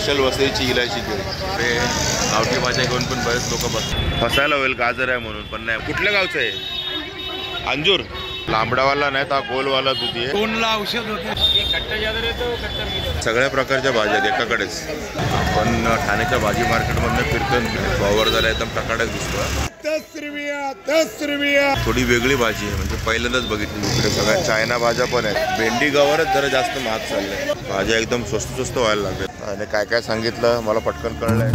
Special वसईची इलायची केळी. ते गावठी भाज्या घेऊन पण बरेच लोक बसतात. फसायला होईल गाजर आहे म्हणून, पण नाही. कुठल्या गावचं आहे? अंजूर. लांबडावाला नाही तर गोलवाला दुधी आहे. कोणला औषध होते. सगळ्या प्रकारच्या भाज्या आहेत एकाकडेच. आपण ठाण्याच्या भाजी मार्केटमधनं फिरतो. वावर जरा एकदम टकाटक दिसतो. 10 रुपया. थोडी वेगळी भाजी आहे, म्हणजे पहिल्यांदाच बघितली. इकडे सगळ्या चायना भाज्या पण आहेत. भेंडी गवारच जरा जास्त महाग चाललंय. भाज्या एकदम स्वस्त व्हायला लागल्यात. आणि काय काय सांगितलं मला पटकन कळलंय.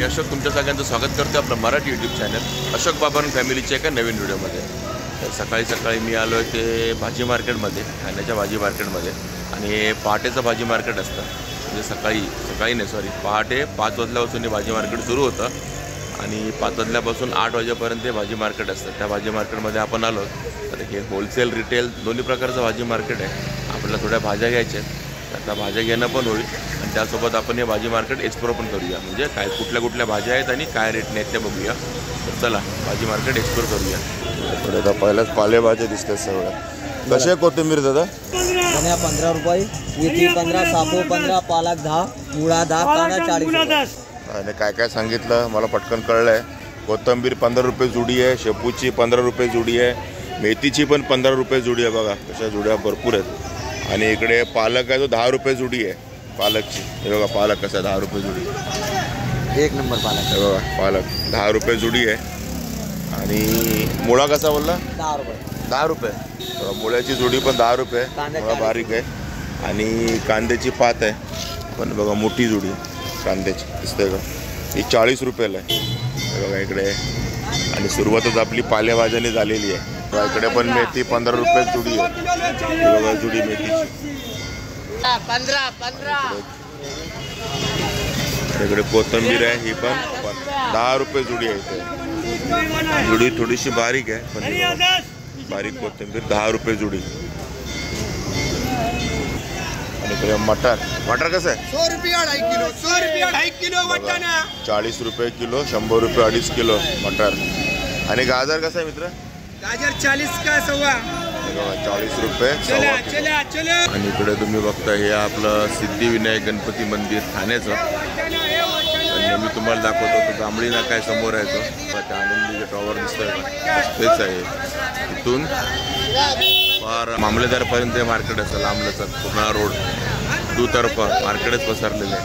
अशोक तुमच्या सगळ्यांचं स्वागत करतो आपलं मराठी यूट्यूब चॅनल अशोक बाबान फॅमिलीच्या एका नवीन व्हिडिओमध्ये. तर सकाळी मी आलो आहे ते भाजी मार्केटमध्ये, ठाण्याच्या भाजी मार्केटमध्ये. आणि पहाटेचं भाजी मार्केट असतं, म्हणजे सकाळी नाही पहाटे 5 वाजल्यापासून हे भाजी मार्केट सुरू होतं. आणि 5 वाजल्यापासून 8 वाजेपर्यंत हे भाजी मार्केट असतं. त्या भाजी मार्केटमध्ये आपण आलो. तर हे होलसेल रिटेल दोन्ही प्रकारचं भाजी मार्केट आहे. आपल्याला थोड्या भाज्या घ्यायच्या आहेत, त्या भाज्या घेणं पण होईल. आणि त्यासोबत आपण हे भाजी मार्केट एक्सप्लोर पण करूया, म्हणजे काय कुठल्या भाज्या आहेत आणि काय रेटने आहेत त्या बघूया. तर चला भाजी मार्केट एक्सप्लोर करूया. थोडं पहिल्याच पालेभाज्या दिसतात सगळ्या. कशी आहे कोथिंबीर दादा? 15 रुपये, मेथी 15, सापो 15, पालक 10, मुळा 10, कांदा 40. आणि काय काय सांगितलं मला पटकन कळलंय. कोथिंबीर 15 रुपये जुडी आहे, शेपूची 15 रुपये जुडी आहे, मेथीची पण 15 रुपये जुडी आहे. बघा कशा जुड्या भरपूर आहेत. आणि इकडे पालक आहे, जो 10 रुपये जुडी आहे पालकची. हे बघा पालक कसा 10 रुपये जुडी. 1 नंबर पालक. हे बघा पालक 10 रुपये जुडी आहे. आणि मुळा कसा बोलला? 10 रुपये. 10 रुपये. मुळ्याची जुडी पण 10 रुपये. मुळा बारीक आहे. आणि कांद्याची पात आहे, पण बघा मोठी जुडी कांद्याची दिसते का? ही 40 रुपयाला आहे. हे बघा इकडे. आणि सुरुवातच आपली पालेभाज्याने झालेली आहे. इकडे पण मेथी 15 रुपये जुडी आहे. ही बघा जुडी मेथीची 15. इकडे कोथिंबीर आहे, ही पण 10 रुपये जुडी आहे. इथे जुडी थोडीशी बारीक आहे, पण बारीक कोथिंबीर 10 रुपये जुडी. आणि इकडे मटर कसं आहे? 100 रुपया 2.5 किलो. 100 रुपया 2.5 किलो मटन. 40 रुपये किलो, 100 रुपये 2.5 किलो मटर. आणि गाजर कसं आहे मित्र? गाजर 40 का 1.25. 40 रुपये. आणि इकडे तुम्ही बघता हे आपलं सिद्धिविनायक गणपती मंदिर ठाण्याचं. आणि मी तुम्हाला दाखवतो तो जांभळी नाका समोर आहे. तो त्या आनंदीचे टॉवर दिसतोय का? तेच आहे. इथून फार मामलेदारपर्यंत मार्केट असतं लांबलचक. पूर्ण रोड दुतर्फा मार्केटच पसरलेलं आहे.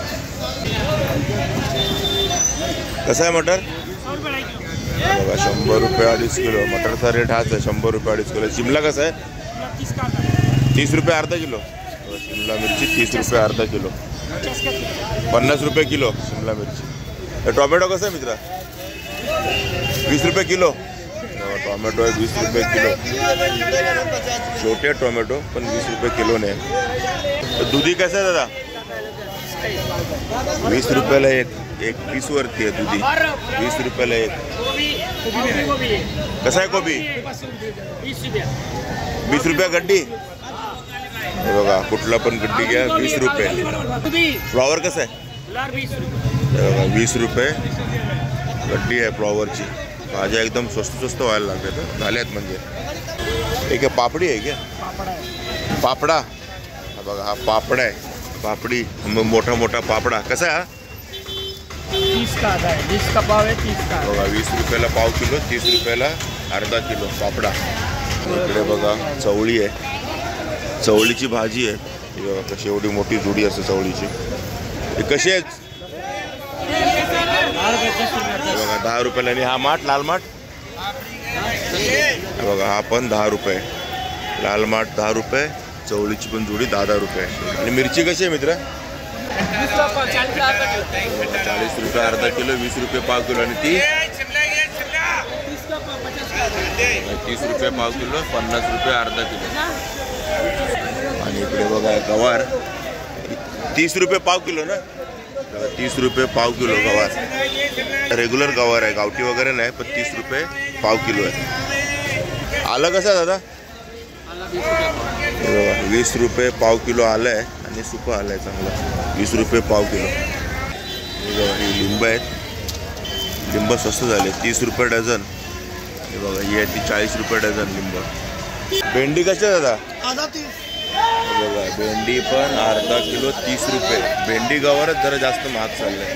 कसं आहे मटर? बघा 100 रुपये 2.5 किलो. मटरचा रेट हाच आहे, 100 रुपये 2.5 किलो. शिमला कसं आहे? 30 रुपये अर्धा किलो. शिमला मिरची 30 रुपये अर्धा किलो. 50 रुपये किलो शिमला मिरची. टोमॅटो कसं आहे मित्रा? 20 रुपये किलो. टोमॅटो आहे 20 रुपये किलो. छोटे टोमॅटो पण 20 रुपये किलोने. दुधी कसं आहे दादा? 20 रुपयाला एक पीस वरती आहे दुधी. 20 रुपयाला एक. कसं आहे कोबी? 20 रुपया गड्डी. हे बघा कुठला पण गड्डी घ्या 20 रुपये. फ्लॉवर कसं आहे? हे बघा 20 रुपये गड्डी आहे फ्लॉवरची. भाज्या एकदम स्वस्त व्हायला लागल्यात झाल्यात. म्हणजे एक पापडी आहे क्या? पापडा. हा बघा हा पापडा आहे. पापडी मोठा पापडा. कसा आहे हा? 30 का आधा है. 20 का पाव है, 30 का. बघा 20 रुपयाला पाव किलो, 30 रुपयाला अर्धा किलो पापडा. इकडे बघा चवळी आहे. चवळीची भाजी आहे. ही बघा कशी एवढी मोठी जुडी असते चवळीची. ही कशी आहे? बघा 10 रुपयाला. आणि हा माठ लाल माठ बघा हा पण 10 रुपये. लाल माठ 10 रुपये. चवळीची पण जुडी 10 रुपये. आणि मिरची कशी आहे मित्र? 40 रुपये अर्धा किलो, 20 रुपये पाव किलो. आणि ती 30 रुपये पाव किलो, 50 रुपये अर्धा किलो. आणि इकडे बघा गवार 30 रुपये पाव किलो ना. 30 रुपये पाव किलो गवार. रेग्युलर गवार आहे, गावठी वगैरे नाही, पण 30 रुपये पाव किलो आहे. आलं कसं आहे दादा? 20 रुपये पाव किलो आलं आहे. आणि सुकं आलं आहे चांगलं. 20 रुपये पाव किलो. ही लिंब आहेत. लिंब स्वस्त झाले 30 रुपये डझन. हे बघा ही आहे ती 40 रुपये डझन लिंब. भेंडी कशी आहे दादा? आधा 30. बघा भेंडी पण अर्धा किलो 30 रुपये. भेंडी गवारच जरा जास्त महाग चाललंय.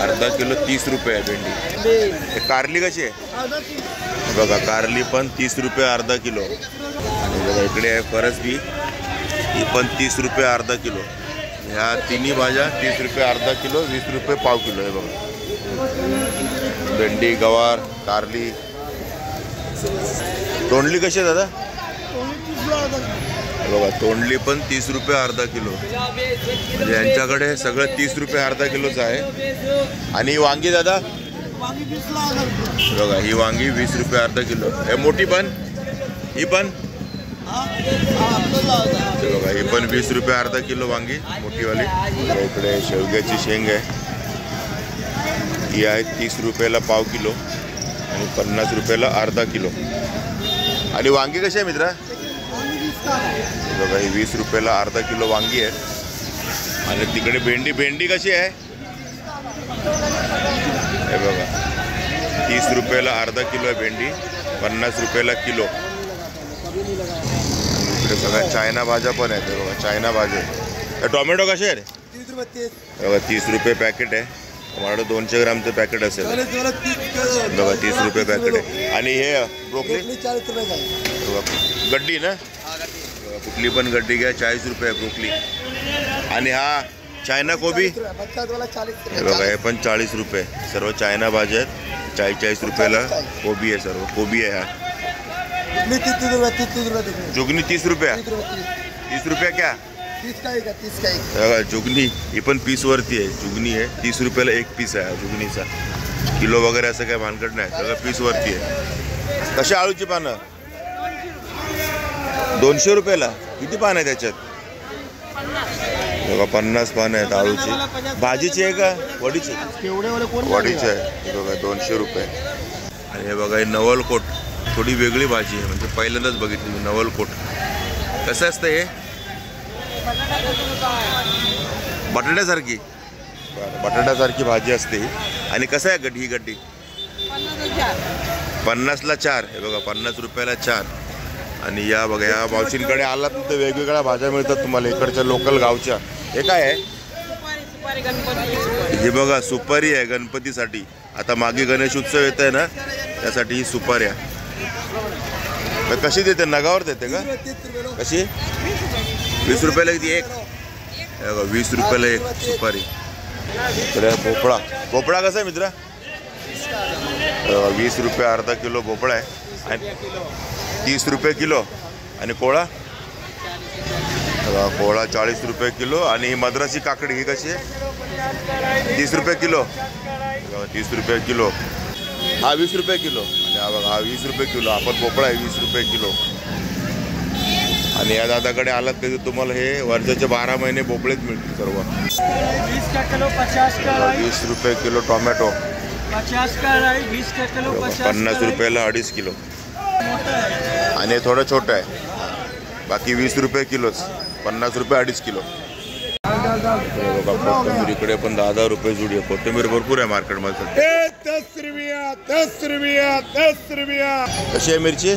अर्धा किलो 30 रुपये आहे भेंडी. कारली कशी आहे? आधा 30. बघा कारली पण 30 रुपये अर्धा किलो. आणि बघा इकडे आहे फरसबी, ही पण 30 रुपये अर्धा किलो. ह्या तिन्ही भाज्या 30 रुपये अर्धा किलो, 20 रुपये पाव किलो आहे. बघा भेंडी, गवार, कारली. तोंडली कशी आहे दादा? बघा तोंडली पण 30 रुपये अर्धा किलो. म्हणजे यांच्याकडे सगळं 30 रुपये अर्धा किलोच आहे. आणि वांगी दादा? बघा ही वांगी 20 रुपये अर्धा किलो. हे मोठी पण, ही पण बघा ही पण 20 रुपये अर्धा किलो वांगी मोठीवाली. इकडे शेवग्याची शेंग आहे, ही आहे 30 रुपयाला पाव किलो आणि 50 रुपयाला अर्धा किलो. आणि वांगी कशी आहे मित्रा? बघा ही 20 रुपयाला अर्धा किलो वांगी आहे. आणि तिकडे भेंडी कशी आहे? हे बघा 30 रुपयाला अर्धा किलो आहे भेंडी, 50 रुपयाला किलो. इकडे बघा चायना भाज्या पण आहेत. बघा चायना भाज्या. टोमॅटो कसे आहे? 30 रुपये. बघा 30 रुपये पॅकेट आहे. मला 200 ग्रामचं पॅकेट असेल. बघा 30 रुपये पॅकेट आहे. आणि हे ब्रोकली 40 रुपये. गड्डी ना? कुठली पण गड्डी घ्या 40 रुपये ब्रोकली. आणि हा चायना कोबी हे बघा हे पण 40 रुपये. सर्व चायना भाज्या आहेत. 40 रुपयाला कोबी आहे. सर्व कोबी आहे. हा 30 रुपये. जुगनी 30 रुपया. 30 रुपया क्या? 30 का एक. बघा जुगनी ही पण पीसवरती आहे. जुगनी आहे 30 रुपयाला एक पीस आहे जुगनीचा. किलो वगैरे असं काय भानगड नाही, सगळं पीसवरती आहे. कशा आळूची पानं? 200 रुपयाला. किती पान आहे त्याच्यात? बघा 50 पानं आहेत आळूची. भाजीची आहे का वडीची? वडीची आहे. बघा 200 रुपये. आणि हे बघा हे नवलकोट, थोडी वेगळी भाजी आहे, म्हणजे पहिल्यांदाच बघितली मी नवलकोट. कसं असतं हे? बटाट्यासारखी. बटाट्यासारखी भाजी असते. आणि कसं आहे गड्डी? ही गड्डी 50ला 4. हे बघा 50 रुपयाला 4. आणि या बघा या मावशींकडे आलात तर वेगवेगळ्या भाज्या मिळतात तुम्हाला इकडच्या लोकल गावच्या. हे काय आहे? हे बघा सुपारी आहे गणपतीसाठी. आता मागे गणेश उत्सव येत आहे ना, त्यासाठी ही सुपारी आहे. कशी देते? नगावर देते का? कशी? 20 रुपयाला किती एक? 20 रुपयाला एक सुपारी. इकडे भोपळा. भोपळा कसा आहे मित्रा? 20 रुपये अर्धा किलो भोपळा आहे. आणि 30 रुपये किलो. आणि कोळा? कोळा 40 रुपये किलो. आणि ही मद्रासी काकडी ही कशी आहे? 30 रुपये किलो. 30 रुपये किलो. हा 20 रुपये किलो. आणि हा बघा हा 20 रुपये किलो. आपण भोपळा आहे 20 रुपये किलो. आणि या दादाकडे आलात कधी तुम्हाला हे वर्षाचे 12 महिने भोपळेच मिळतील सर्व. 20 का किलो 50 का 20 रुपये किलो टोमॅटो. 50 का 20 का किलो 50 रुपयाला 2.5 किलो. आणि हे थोडं छोटं आहे. बाकी 20 रुपये किलोच. 50 रुपये 2.5 किलो. बघा कोथिंबीर इकडे पण 10 रुपये जुडी आहे. कोथिंबीर भरपूर आहे मार्केटमध्ये. 10 रुपया 10 रुपया 10 रुपया. कशी आहे मिरची?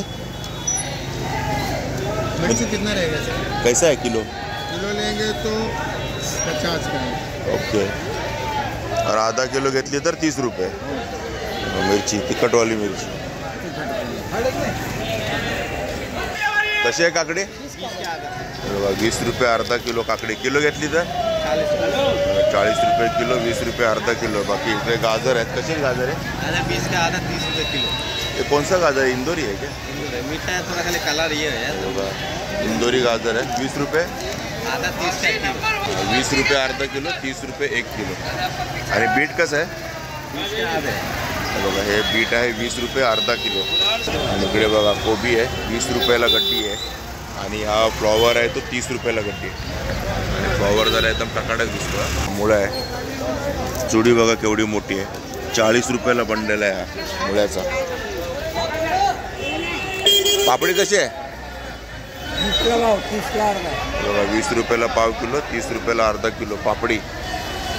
मिर्ची कितना रहेगा? कैसा है किलो? किलो लेंगे तो 50 का. ओके. और आधा किलो घेतली तर 30 रुपये. मिरची तिखटवाली मिरची. कशी आहे काकडी? 20 रुपये अर्धा किलो काकडी. किलो घेतली तर 40 रुपये किलो. 20 रुपये अर्धा किलो. बाकी इकडे गाजर आहेत. कसे गाजर आहे? 20 का आधा 30 रुपये किलो. ये कौन सा गाजर है? इंदौरी है क्या? मीठा है थोड़ा, खाली कलर ये है. इंदौरी गाजर है 20 रुपये. आधा 30 का किलो. 20 रुपये अर्धा किलो. 30 रुपये 1 किलो. आणि बीट कसं आहे? 20 का आधा. बघा हे बीट आहे 20 रुपये अर्धा किलो. आणि इकडे बघा कोबी आहे 20 रुपयाला गड्डी आहे. आणि हा फ्लॉवर आहे तो 30 रुपयाला गड्डी. आणि फ्लॉवर जरा एकदम टकाटक दिसतो. मुळा आहे. चुडी बघा केवढी मोठी आहे. 40 रुपयाला बंडल आहे हा मुळ्याचा. पापडी कशी आहे? 30 बघा 20 रुपयाला पाव किलो. 30 रुपयाला अर्धा किलो पापडी.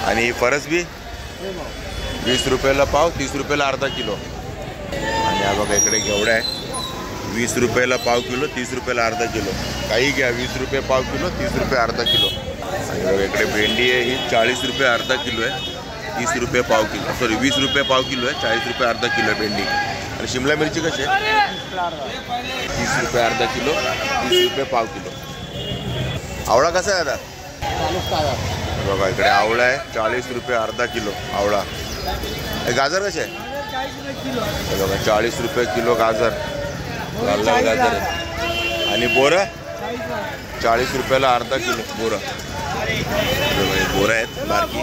आणि फरसबी 20 रुपयाला पाव. 30 रुपयाला अर्धा किलो. आणि हा बघा इकडे घेवडा आहे 20 रुपयाला पाव किलो, 30 रुपयाला अर्धा किलो. काही घ्या, 20 रुपये पाव किलो, 30 रुपये अर्धा किलो. आणि इकडे भेंडी आहे ही 40 रुपये अर्धा किलो आहे, 30 रुपये पाव किलो, सॉरी 20 रुपये पाव किलो आहे, 40 रुपये अर्धा किलो आहे भेंडी. आणि शिमला मिरची कशी आहे? 30 रुपये अर्धा किलो, 30 रुपये पाव किलो. आवळा कसा आहे दादा? बघा इकडे आवळा आहे 40 रुपये अर्धा किलो आवळा. गाजर कसे आहे? बघा 40 रुपये किलो गाजर, लाल लाल गाजर आहे. आणि बोरं 40 रुपयाला अर्धा किलो बोरं. बोरं आहेत बारकी,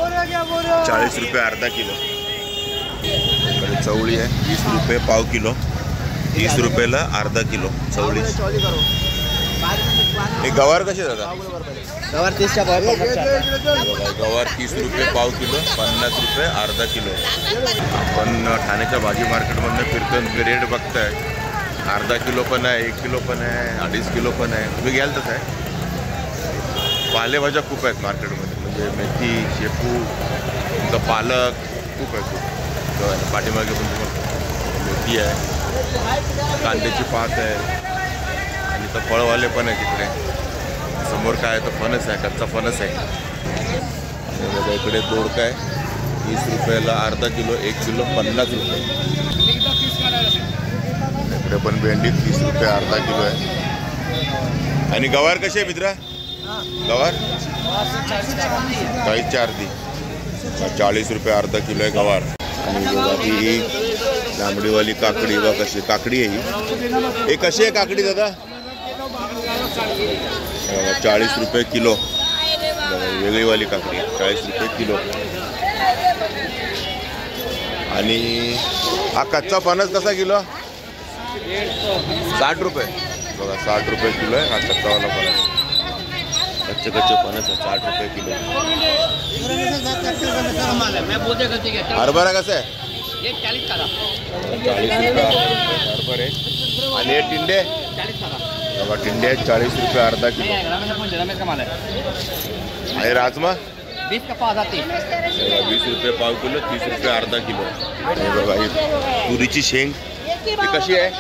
40 रुपये अर्धा किलो. इकडे चवळी आहे 20 रुपये पाव किलो, 30 रुपयाला अर्धा किलो चवळी. हे गवार कसे दादा? गवार 30च्या पाव. गवार 30 रुपये पाव किलो, 50 रुपये अर्धा किलो. आपण ठाण्याच्या भाजी मार्केटमधनं फिरतो, रेट बघताय. अर्धा किलो पण आहे, 1 किलो पण आहे, 2.5 किलो पण आहे. तुम्ही घ्याल तसं आहे. पालेभाज्या खूप आहेत मार्केटमध्ये, म्हणजे मेथी, शेपू, तुमचा पालक खूप आहे खूप. पाठीमागे पण तुम्हाला मेथी आहे, कांद्याची पात आहे. आणि तर फळवाले पण आहे तिकडे. समोर काय आहे तर फणस आहे, कच्चा फणस आहे. आणि बघा इकडे दोडका आहे 30 रुपयाला अर्धा किलो, 1 किलो 50 रुपये. इकडे पण भेंडी 30 रुपये अर्धा किलो आहे. आणि गवार कशी आहे मित्रा? गवार 40 अर्धी, 40 रुपये अर्धा किलो आहे गवार. आणि बघा ही लांबडीवाली काकडी, बघा कशी काकडी आहे ही. हे कशी आहे काकडी दादा? 40 रुपये किलो. वेगळीवाली काकडी 40 रुपये किलो. आणि हा कच्चा फणस कसा किलो? 60 रुपये. बघा 60 रुपये किलो आहे हा कच्चावाला फणस. कच्चे फणस आहे 60 रुपये किलो. हरभरा कसा आहे? 40 रुपये हरभरे. आणि हे टिंडे बघा, टिंडे आहेत 40 रुपये अर्धा किलो. आणि राजमा 20 रुपये पाव किलो, 30 रुपये अर्धा किलो. आणि बघा ही तुरीची शेंग ही कशी आहे?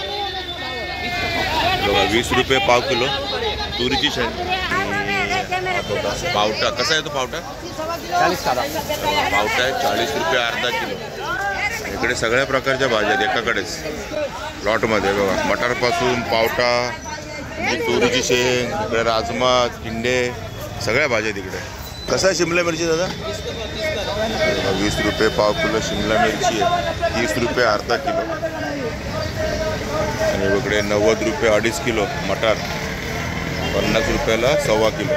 बघा 20 रुपये पाव किलो तुरीची शेंग. पावटा कसा आहे तो? पावटा 40 पावटा आहे 40 रुपये अर्धा किलो. इकडे सगळ्या प्रकारच्या भाज्या आहेत एकाकडेच प्लॉटमध्ये. बघा मटारपासून पावटा, तुरीची शेंग, इकडे राजमा, टिंडे, सगळ्या भाज्या तिकडे. कसं आहे शिमला मिरची दादा? 20 रुपये पाव किलो शिमला मिरची आहे, 30 रुपये अर्धा किलो. आणि इकडे 90 रुपये 2.5 किलो मटार, 50 रुपयाला 1.25 किलो.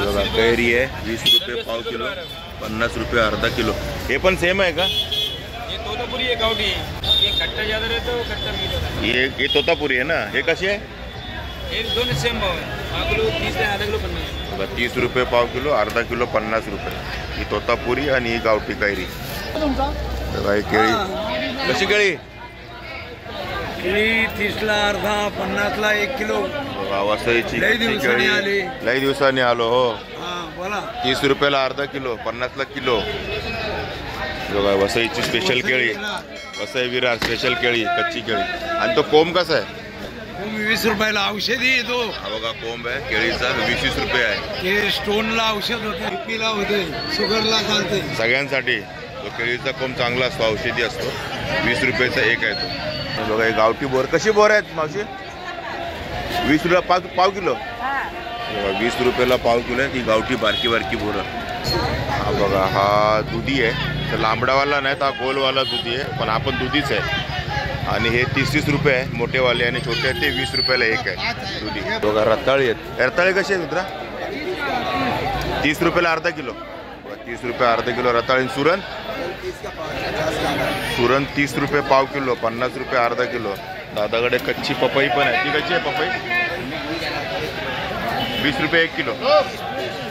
बघा कैरी आहे 20 रुपये पाव किलो, 50 रुपये अर्धा किलो. हे पण सेम आहे का? ये तोतापुरी आहे ना? हे कशी आहे? 30 रुपये पाव किलो, अर्धा किलो 50 रुपये. ही तोतापुरी आणि ही गावठी कैरी. बघा ही केळी कशी? केळी 30ला अर्धा, 50ला 1 किलो. वसईची लई दिवसांनी आलो हो. 30 रुपयाला अर्धा किलो, 50ला किलो. बघा वसईची स्पेशल केळी, वसई विरार स्पेशल केळी, कच्ची केळी. आणि तो कोंब कसा आहे? 20 रुपयाला औषधी येतो. हा बघा कोंब आहे केळीचा, 20 रुपये आहे. हे स्टोनला औषध होते, बीपीला होते, शुगरला चालते, सगळ्यांसाठी. तो केळीचा कोंब चांगला असतो, औषधी असतो. 20 रुपयाचा एक आहे तो. बघा ही गावठी बोर. कशी बोर आहेत मावशी? 20 रुपये पाव किलो. 20 रुपयाला पाव किलो आहे. ती गावठी बारकी बारकी बोरं. हा बघा हा दुधी आहे, तर लांबडावाला नाही तर हा गोलवाला दुधी आहे, पण आपण दुधीच आहे. आणि हे 30 रुपये आहे मोठेवाले, आणि छोटे आहेत ते 20 रुपयाला एक आहे दुधी. बघा रताळी आहेत. रताळी कशी आहे मित्रा? 30 रुपयाला अर्धा किलो. 30 रुपये अर्धा किलो रताळी. सुरण 30 रुपये पाव किलो, 50 रुपये अर्धा किलो. दादाकडे कच्ची पपई पण आहे. ती कशी आहे पपई? 20 रुपये 1 किलो,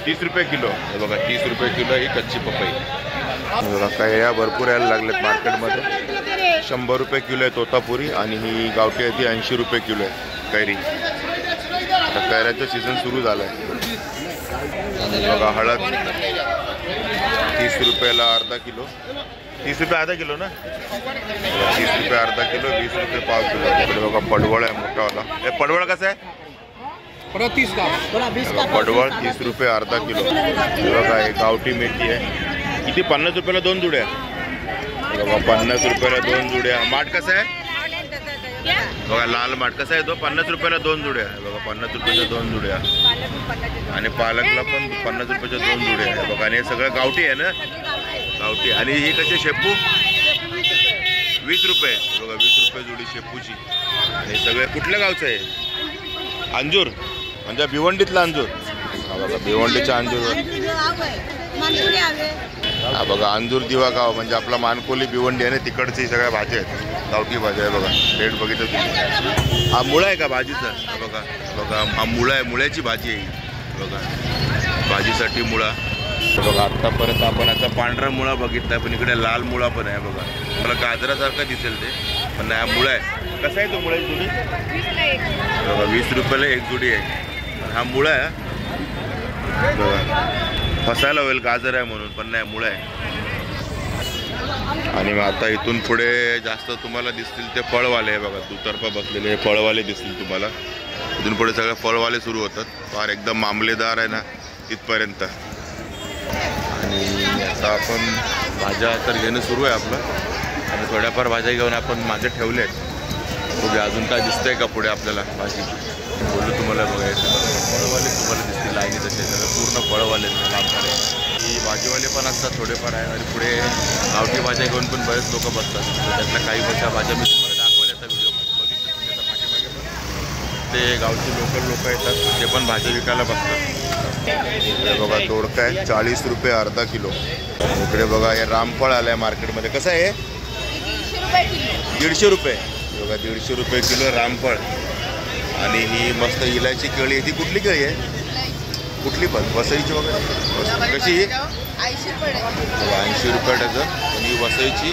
30 रुपये किलो. हे बघा 30 रुपये किलो ही कच्ची पपई. बघा कैऱ्या भरपूर यायला लागल्यात मार्केटमध्ये. 100 रुपये किलो आहे तोतापुरी, आणि ही गावठी आहे ती 80 रुपये किलो आहे कैरी. आता कैऱ्याचं सीझन सुरू झालं आहे. बघा हळद 30 रुपयाला अर्धा किलो. 30 रुपये अर्धा किलो ना. 30 रुपये अर्धा किलो, 20 रुपये पाव किलो. इकडे बघा पडवळ आहे मोठावाला. हे पडवळ कसं आहे? पडवळ 30 रुपये अर्धा किलो. हे बघा हे गावठी मेथी आहे. किती? 50 रुपयाला 2 जुड्या. बघा 50 रुपयाला 2 जुड्या. माठ कसं आहे बघा? लाल माठ कसा आहे तो? 50 रुपयाला 2 जुड्या. बघा 50 रुपयाच्या 2 जुड्या. आणि पालकला पण 50 रुपयाच्या 2 जुड्या आहे बघा. आणि हे सगळं गावठी आहे ना, गावठी. आणि ही कशी शेपू? 20 रुपये. बघा 20 रुपये जुडी शेपूची. आणि सगळे कुठल्या गावचं आहे? अंजूर, म्हणजे भिवंडीतला अंजूर. हा बघा भिवंडीच्या अंजूर. हा बघा अंजूर दिवा गाव, म्हणजे आपला मानकोली भिवंडी आहे ना, तिकडची सगळ्या भाज्या आहेत, गावठी भाज्या आहे. बघा रेट बघितलं तुम्ही. हा मुळा आहे का भाजीचा? बघा बघा हा मुळा आहे, मुळ्याची भाजी आहे बघा, भाजीसाठी मुळा. बघा आत्तापर्यंत आपण आता पांढरा मुळा बघितला, पण इकडे लाल मुळा पण आहे बघा. मला गाजरासारखा दिसेल ते, पण हा मुळा आहे. कसा आहे तो मुळ्याची जुडी? बघा 20 रुपयाला 1 जुडी आहे. हा मुळा आहे बघा, फसायला होईल गाजर आहे म्हणून, पण नाही मुळा आहे. आणि मग आता इथून पुढे जास्त तुम्हाला दिसतील ते फळवाले आहे बघा, दुतर्फा बसलेले हे फळवाले दिसतील तुम्हाला. इथून पुढे सगळे फळवाले सुरू होतात. फार एकदम मामलेदार आहे ना तिथपर्यंत. आणि आता आपण भाज्या तर घेणं सुरू आहे आपलं, आणि थोड्याफार भाज्या घेऊन आपण मागे ठेवले आहेत. पुढे अजून काय दिसतंय का पुढे आपल्याला भाजी? बोलू तुम्हाला बघायचं. फळवाले तुम्हाला दिसतील लाईनी तसे सगळे पूर्ण फळवाले लांबकडे. ही भाजीवाले पण असतात थोडेफार आहे, आणि पुढे गावठी भाज्या घेऊन पण बरेच लोक बसतात. त्यातल्या काही भाज्या मी तुम्हाला दाखवल्या त्या व्हिडिओमध्ये, बघितलं तुम्ही आता पाठीमागे पण ते गावचे लोकल लोक येतात, ते पण भाज्या विकायला बसतात. इकडे बघा दोडका आहे 40 रुपये अर्धा किलो. इकडे बघा हे रामफळ आलं आहे मार्केटमध्ये. कसं आहे? 150 रुपये. बघा 150 रुपये किलो रामफळ. आणि ही मस्त इलायची केळी आहे. ती कुठली केळी आहे? कुठली पण? वसईची वगैरे? कशी? 80 रुपये डझन. आणि ही वसईची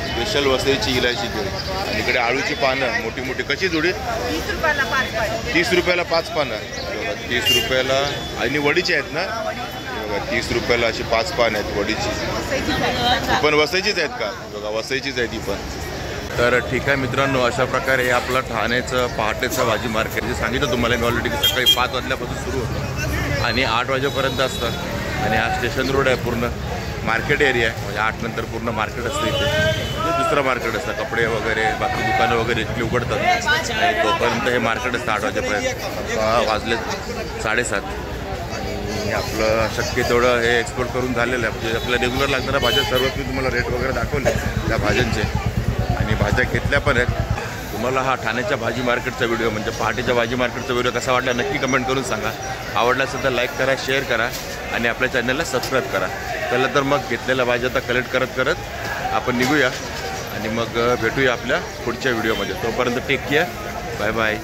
स्पेशल वसईची इलायची केळी. आणि इकडे आळूची पानं मोठी मोठी. कशी जुडी? 30 रुपयाला 5 पानं. बघा 30 रुपयाला. आणि वडीची आहेत ना? बघा 30 रुपयाला अशी 5 पानं आहेत वडीची. पण वसईचीच आहेत का? बघा वसईचीच आहे ती पण. तर ठीक आहे मित्रांनो, अशा प्रकारे हे आपलं ठाण्याचं पहाटेचं भाजी मार्केट जे सांगितलं तुम्हाला मी ऑलरेडी, सकाळी 5 वाजल्यापासून सुरू होतं आणि 8 वाजेपर्यंत असतं. आणि हा स्टेशन रोड आहे, पूर्ण मार्केट एरिया आहे. म्हणजे 8 नंतर पूर्ण मार्केट असतं इथे. म्हणजे दुसरं मार्केट असतं, कपडे वगैरे बाकी दुकानं वगैरे इथली उघडतात. आणि तोपर्यंत हे मार्केट असतं 8 वाजेपर्यंत. वाजले 7:30. आणि आपलं शक्य तेवढं हे एक्सपोर्ट करून झालेलं आहे. म्हणजे आपल्या रेग्युलर लागणाऱ्या भाज्या सर्वच मी तुम्हाला रेट वगैरे दाखवले त्या भाज्यांचे. आणि भाज्या घेतल्या पण आहेत. तुम्हाला हा ठाण्याच्या भाजी मार्केटचा व्हिडिओ, म्हणजे पहाटेच्या भाजी मार्केटचा व्हिडिओ कसा वाटला नक्की कमेंट करून सांगा. आवडला असेल तर लाईक करा, शेअर करा, आणि आपल्या चॅनलला सबस्क्राईब करा. चला तर मग घेतलेल्या भाज्या आता कलेक्ट करत आपण निघूया, आणि मग भेटूया आपल्या पुढच्या व्हिडिओमध्ये. तोपर्यंत टेक केअर, बाय बाय.